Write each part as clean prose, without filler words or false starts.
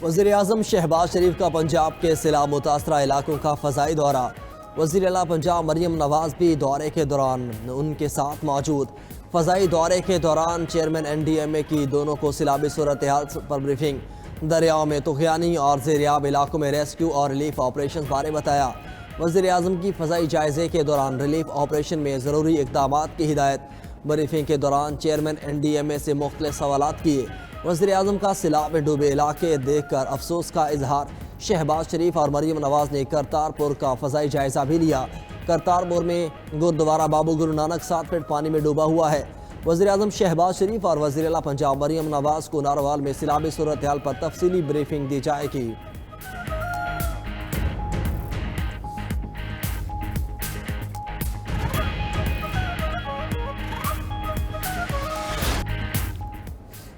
वज़ीर आज़म शहबाज शरीफ का पंजाब के सैलाब मुतासरा इलाकों का फ़ज़ाई दौरा। वज़ीर आला पंजाब मरियम नवाज़ भी दौरे के दौरान उनके साथ मौजूद। फ़ज़ाई दौरे के दौरान चेयरमैन NDMA की दोनों को सैलाबी सूरत हाल पर ब्रीफिंग। दरियाओं में तुग़यानी और ज़ेरियाब इलाकों में रेस्क्यू और रिलीफ ऑपरेशन बारे बताया। वज़ीर आज़म की फ़ज़ाई जायज़े के दौरान रिलीफ ऑपरेशन में ज़रूरी इक़दामात की हिदायत। ब्रीफिंग के दौरान चेयरमैन NDMA से मुख्तलिफ सवालात किए। वज़ीर आज़म का सैलाब में डूबे इलाके देख कर अफसोस का इजहार। शहबाज शरीफ और मरियम नवाज़ ने करतारपुर का फ़ज़ाई जायज़ा भी लिया। करतारपुर में गुरुद्वारा बाबू गुरु नानक 7 फीट पानी में डूबा हुआ है। वज़ीर आज़म शहबाज शरीफ और वज़ीर आला पंजाब मरियम नवाज़ को नारोवाल में सैलाबी सूरत हाल पर तफसीली ब्रीफिंग दी जाएगी।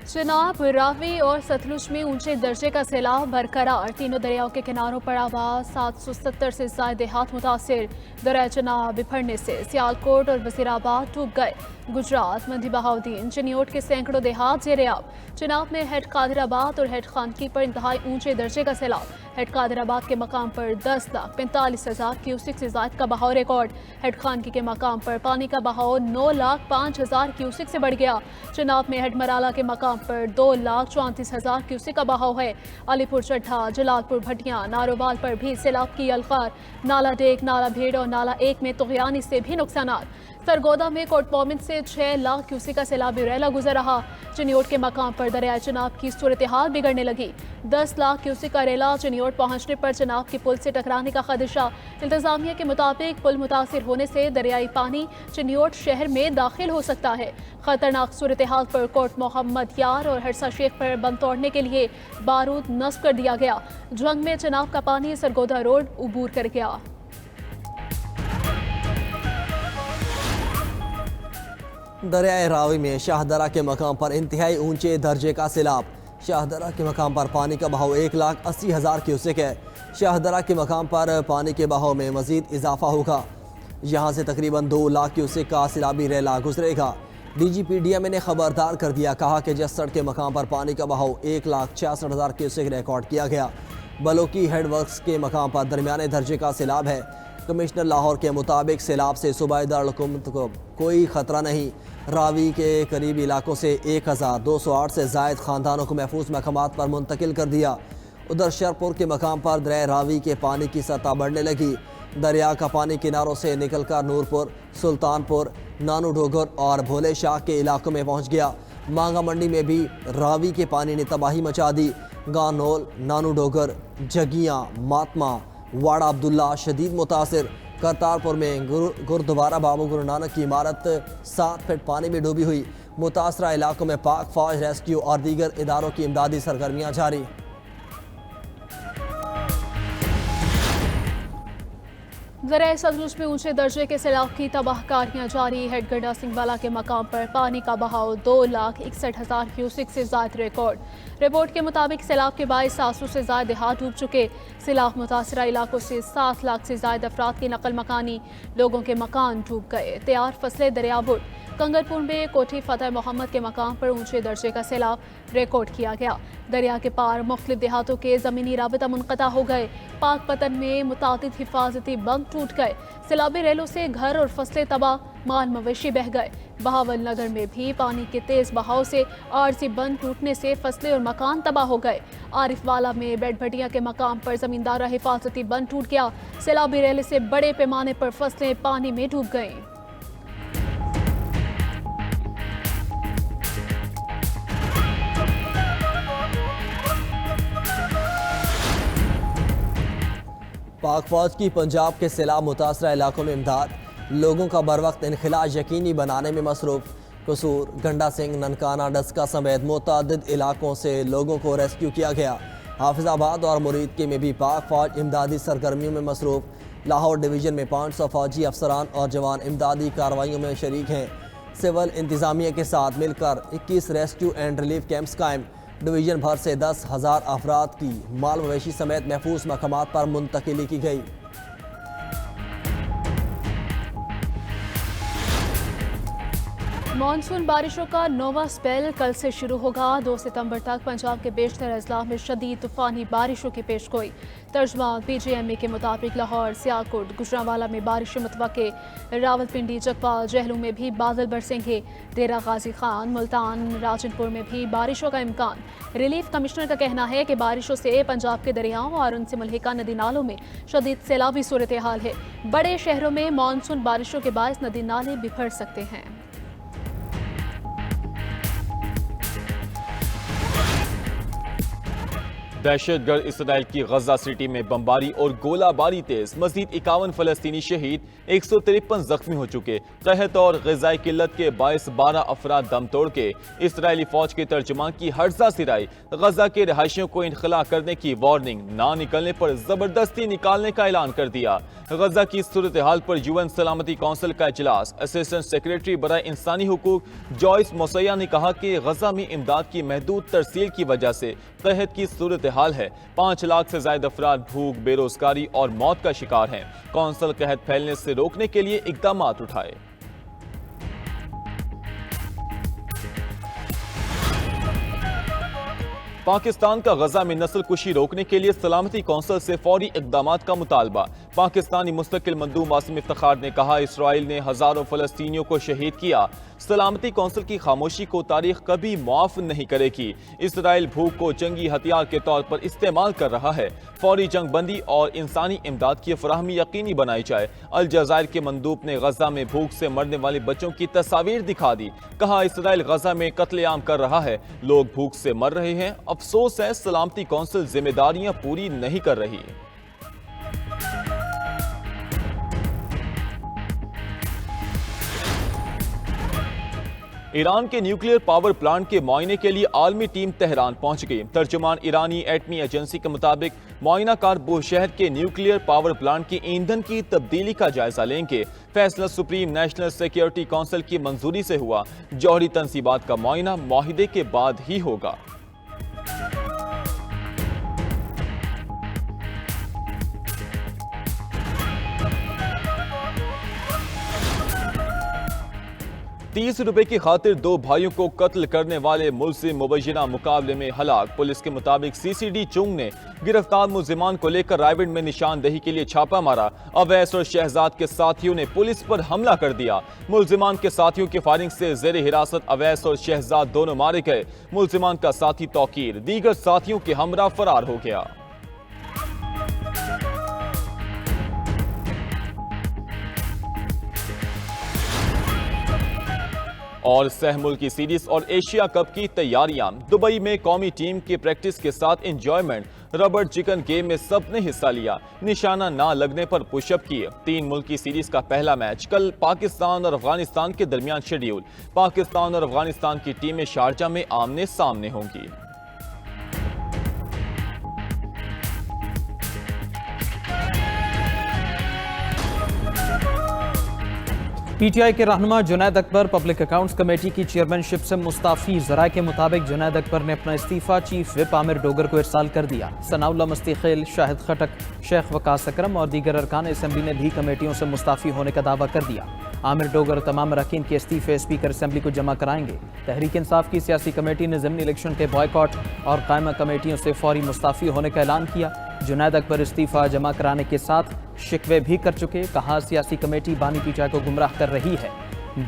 चिनाब, रावी और सतलुज में ऊंचे दर्जे का सैलाब बरकरार। तीनों दरियाओं के किनारों पर आबाद 770 से ज्यादा देहात मुतासिर। दरिया चिनाब बिफरने से सियालकोट और वजीराबाद डूब गए। गुजरात, मंडी बहाउद्दीन, चिन्योट के सैकड़ों देहात जेरेआब। चिनाब में हेड कादिराबाद और हेड खानकी पर इंतहाई ऊंचे दर्जे का सैलाब। हेड कादिराबाद के मकाम पर 10,45,000 क्यूसिक से ज्यादा का बहाव रिकॉर्ड। हेड खानकी के मकाम पर पानी का बहाव 9,05,000 क्यूसिक से बढ़ गया। चिनाब में हेड मराला के मकाम पर 2,34,000 क्यूसिक का बहाव है। अलीपुर चड्ढा, जलालपुर भटिया, नारोवाल पर भी सैलाब की अलकार। नाला डेक, नाला भेड़ और नाला 1 में तुग़यानी से भी नुकसान। सरगोदा में कोट मोमिन से 6 लाख क्यूसिक का सैलाबी रैला गुजर रहा। चिन्योट के मकाम पर दरिया चिनाब की सूरत हाल बिगड़ने लगी। 10 लाख क्यूसिक का रेला चिन्योट पहुंचने पर चिनाब की पुल से टकराने का खदशा। इंतजामिया के मुताबिक पुल मुतासिर होने से दरियाई पानी चिन्योट शहर में दाखिल हो सकता है। खतरनाक सूरत हाल पर कोट मोहम्मद यार और हरसा शेख पर बंद तोड़ने के लिए बारूद नस्ब कर दिया गया। जंग में चिनाब का पानी सरगोदा रोड उबूर कर गया। दरियाए रावी में शाहदरा के मकाम पर इंतहाई ऊंचे दर्जे का सैलाब। शाहदरा के मकाम पर पानी का बहाव 1,80,000 क्यूसेक है। शाहदरा के मकाम पर पानी के बहाव में मजीद इजाफा होगा। यहाँ से तकरीबन 2 लाख क्यूसेक का सैलाबी रेला गुजरेगा। DGPDMA ने खबरदार कर दिया, कहा कि जस्सड़ के मकाम पर पानी का बहाव 1,66,000 क्यूसेक रिकॉर्ड किया गया। बलोकी हेडवर्क्स के मकाम पर दरमियाने दर्जे का सैलाब है। कमिश्नर लाहौर के मुताबिक सैलाब से सूबाई दारुल-हुकूमत को कोई ख़तरा नहीं। रावी के करीबी इलाकों से 1,208 से जायद ख़ानदानों को महफूज मकामात पर मुंतकिल कर दिया। उधर शरपुर के मकाम पर दरिया रावी के पानी की सतह बढ़ने लगी। दरिया का पानी किनारों से निकलकर नूरपुर, सुल्तानपुर, नानू डोगर और भोले शाह के इलाकों में पहुँच गया। मांगा मंडी में भी रावी के पानी ने तबाही मचा दी। गानोल, नानू डोगर, जगियाँ, मातमा, वाड़ा अब्दुल्ला शदीद मुतासिर। करतारपुर में गुरुद्वारा बाबू गुरु नानक की इमारत 7 फीट पानी में डूबी हुई। मुतासरा इलाकों में पाक फौज, रेस्क्यू और दीगर इदारों की इमदादी सरगर्मियाँ जारी। दरिया सतलुज में ऊंचे दर्जे के सैलाब की तबाहकारियां जारी। हेडगढ़ा सिंहवाला के मकाम पर पानी का बहाव 2,61,000 क्यूसिक से ज्यादा रिकॉर्ड। रिपोर्ट के मुताबिक सैलाब के बाईस 700 से ज्यादा देहात डूब चुके। सैलाब मुतासरा इलाकों से 7 लाख से ज्यादा अफराद की नकल मकानी। लोगों के मकान डूब गए। तैयार फसलें दरियाबुर। कंगरपुर में कोठी फतेह मोहम्मद के मकाम पर ऊंचे दर्जे का सैलाब रिकॉर्ड किया गया। दरिया के पार मुख्तलिफ देहातों के ज़मीनी राबिता मुनक़ता हो गए। पाक पतन में मुतादिद हिफाजती बंद टूट गए। सैलाबी रेलों से घर और फसलें तबाह, माल मवेशी बह गए। बहावल नगर में भी पानी के तेज बहाव से आरजी बंद टूटने से फसलें और मकान तबाह हो गए। आरिफवाला में बेड भटिया के मकाम पर जमींदारा हिफाजती बंद टूट गया। सैलाबी रेले से बड़े पैमाने पर फसलें पानी में डूब गईं। पाक फौज की पंजाब के सैलाब मुतासरा इलाकों में इमदाद। लोगों का बर वक्त इनखिलाज यकीनी बनाने में मसरूफ। कसूर, गंडा सिंह, ननकाना, डस्का समेत मुतअद्दिद इलाकों से लोगों को रेस्क्यू किया गया। हाफिजाबाद और मुरीदके में भी पाक फौज इमदादी सरगर्मियों में मसरूफ। लाहौर डिवीज़न में 500 फौजी अफसरान और जवान इमदादी कार्रवाइयों में शरीक हैं। सिविल इंतज़ामिया के साथ मिलकर 21 रेस्क्यू एंड रिलीफ कैंप्स कायम। डिवीज़न भर से 10,000 अफराद की माल मवेशी समेत महफूज मकामात पर मुंतकिली की गई। मानसून बारिशों का नोवा स्पेल कल से शुरू होगा। 2 सितंबर तक पंजाब के बेशतर अजला में शदीद तूफानी बारिशों की पेशगोई। तर्जमान PGMA के मुताबिक लाहौर, सियालकोट, गुजरांवाला में बारिश मुतवक्के। रावलपिंडी, चकवाल, जहलू में भी बादल बरसेंगे। डेरा गाजी खान, मुल्तान, राजनपुर में भी बारिशों का इम्कान। रिलीफ कमिश्नर का कहना है कि बारिशों से पंजाब के दरियाओं और उनसे मुल्हिका नदी नालों में शदीद सैलाबी सूरत हाल है। बड़े शहरों में मानसून बारिशों के बायस नदी नाले बिफर सकते हैं। दहशतगर्द इसराइल की गजा सिटी में बमबारी और गोलाबारी तेज। मजीद 51 फलस्तीनी शहीद, 153 जख्मी हो चुके। कहत और ग़िज़ाई किल्लत के बायस 12 अफराद दम तोड़ के। इसराइली फौज के तर्जुमान की हर्जा सिराई। गजा के रहायशियों को इनखला करने की वार्निंग, ना निकलने पर जबरदस्ती निकालने का ऐलान कर दिया। गजा की सूरत हाल पर UN सलामती कौंसिल का इजलास। असिस्टेंट सेक्रेटरी बराए इंसानी हुकूक जॉयस मोसैया ने कहा कि गजा में इमदाद की महदूद तरसील की वजह से कहत की सूरत हाल है। 5 लाख से ज्यादा अफराद भूख, बेरोजगारी और मौत का शिकार हैं। कौंसिल कहत फैलने से रोकने के लिए इकदाम उठाए। पाकिस्तान का गजा में नस्ल कुशी रोकने के लिए सलामती कौंसिल से फौरी इकदामात का मुतालबा। पाकिस्तानी मुस्तकिल मंदूब आसिम इफ्तिखार ने कहा, इसराइल ने हजारों फलस्तीनियों को शहीद किया। सलामती कौंसिल की खामोशी को तारीख कभी मुआफ नहीं करेगी। इसराइल भूख को जंगी हथियार के तौर पर इस्तेमाल कर रहा है। फौरी जंग बंदी और इंसानी इमदाद की फराहमी यकीनी बनाई जाए। अल जज़ायर के मंदूब ने गजा में भूख से मरने वाले बच्चों की तस्वीर दिखा दी। कहा, इसराइल गजा में कत्लेआम कर रहा है, लोग भूख से मर रहे हैं। अफसोस है सलामती कौंसिल जिम्मेदारियां पूरी नहीं कर रही। ईरान के न्यूक्लियर पावर प्लांट के मुआयने के लिए आलमी टीम तेहरान पहुंच गई। तर्जुमान ईरानी एटमी एजेंसी के मुताबिक मुआयनाकार बुशहर के न्यूक्लियर पावर प्लांट की ईंधन की तब्दीली का जायजा लेंगे। फैसला सुप्रीम नेशनल सिक्योरिटी काउंसिल की मंजूरी से हुआ। जौहरी तंसीबात का मुआयना मुआहिदे के बाद ही होगा। ₹30 की खातिर 2 भाइयों को कत्ल करने वाले मुलजिम मुबैना मुकाबले में हलाक। पुलिस के मुताबिक CCD चुंग ने गिरफ्तार मुलजिमान को लेकर रायविंड में निशानदेही के लिए छापा मारा। अवैस और शहजाद के साथियों ने पुलिस पर हमला कर दिया। मुलजिमान के साथियों की फायरिंग से जेर हिरासत अवैस और शहजाद दोनों मारे गए। मुलजिमान का साथी तौकीर दीगर साथियों के हमरा फरार हो गया। और सह मुल्की सीरीज और एशिया कप की तैयारियां। दुबई में कौमी टीम की प्रैक्टिस के साथ एंजॉयमेंट। रबड़ चिकन गेम में सबने हिस्सा लिया। निशाना ना लगने पर पुशअप किए। 3 मुल्की सीरीज का पहला मैच कल पाकिस्तान और अफगानिस्तान के दरमियान शेड्यूल। पाकिस्तान और अफगानिस्तान की टीमें शारजा में आमने सामने होंगी। PTI के रहनुमा Junaid Akbar public accounts committee की चेयरमैनशिप से मुस्ताफी। ज़राए के मुताबिक जुनैद अकबर ने अपना इस्तीफा चीफ विप आमिर डोगर को इरसाल कर दिया। सनाउल्लाह मस्तीखेल, शाहिद खटक, शेख वकास अकरम और दीगर अरकान असम्बली ने भी कमेटियों से मुस्ताफी होने का दावा कर दिया। आमिर डोगर तमाम अरकान के इस्तीफे स्पीकर असम्बली को जमा कराएंगे। तहरीक इंसाफ की सियासी कमेटी ने ज़िमनी इलेक्शन के बॉयकॉट और कायमा कमेटियों से फौरी मुस्ताफी होने का ऐलान किया। जुनैद अकबर इस्तीफा जमा कराने के साथ शिकवे भी कर चुके। कहा, सियासी कमेटी बानी PTI को गुमराह कर रही है।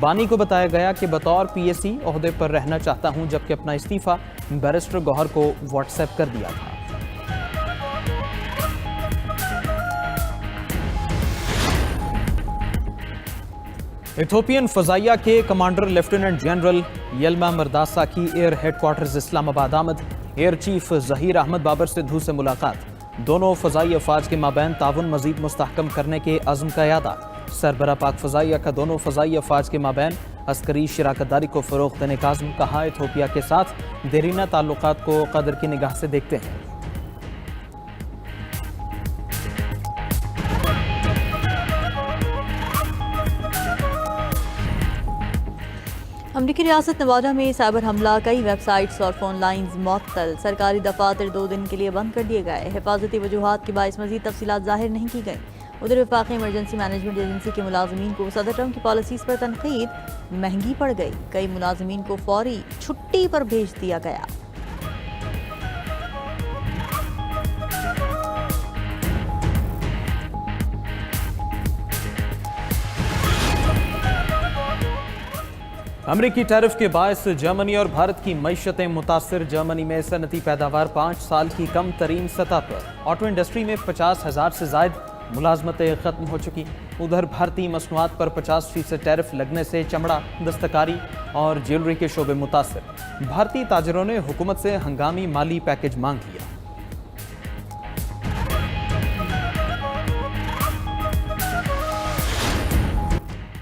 बानी को बताया गया कि बतौर PAC ओहदे पर रहना चाहता हूं, जबकि अपना इस्तीफा बैरिस्टर गौहर को व्हाट्सएप कर दिया था। इथोपियन फजाइया के कमांडर लेफ्टिनेंट जनरल यल्मा मरदासा की एयर हेडक्वार्टर्स इस्लामाबाद आमद। एयर चीफ जहीर अहमद बाबर सिद्धू से मुलाकात। दोनों फजाई अफवाज के माबैन ताउन मजीद मुस्तहकम करने के अज़्म का यादा। सरबरा पाक फजाइया का दोनों फजाई अफवाज के माबैन अस्करी शराकतदारी को फ़रोग़ देने का अज़्म। कहा, इथोपिया के साथ देरीना ताल्लुकात को कदर की निगाह से देखते हैं। अमरीकी रियासत नवादा में साइबर हमला, कई वेबसाइट्स और फोन लाइन्स मुअत्तल। सरकारी दफातर 2 दिन के लिए बंद कर दिए गए। हिफाजती वजूहात के बायस मजीद तफसीलात जाहिर नहीं की गई। उधर वफाकी इमरजेंसी मैनेजमेंट एजेंसी के मुलाजमीन को सदर ट्रंप की पॉलिसीज पर तनकीद महंगी पड़ गई। कई मुलाजमीन को फौरी छुट्टी पर भेज दिया गया। अमरीकी टैरिफ के बायस जर्मनी और भारत की मईशतें मुतासिर। जर्मनी में सनती पैदावार 5 साल की कम तरीन सतह पर। ऑटो इंडस्ट्री में 50,000 से जायद मुलाजमतें खत्म हो चुकी। उधर भारतीय मसनूआत पर 50% टैरिफ लगने से चमड़ा, दस्तकारी और ज्वेलरी के शोबे मुतासिर। भारतीय ताजरों ने हुकूमत से हंगामी माली पैकेज मांग लिया।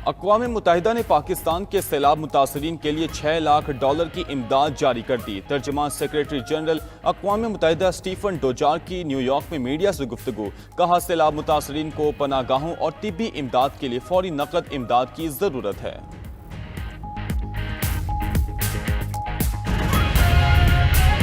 अक़वाम मुत्तहिदा ने पाकिस्तान के सैलाब मुतासरीन के लिए $6 लाख की इमदाद जारी कर दी। तर्जुमान सेक्रेटरी जनरल अक़वाम मुत्तहिदा स्टीफन डोजार्क की न्यूयॉर्क में मीडिया से गुफ्तगू। कहा, सैलाब मुतासरीन को पनागाहों और तिब्बी इमदाद के लिए फौरी नकद इमदाद की ज़रूरत है।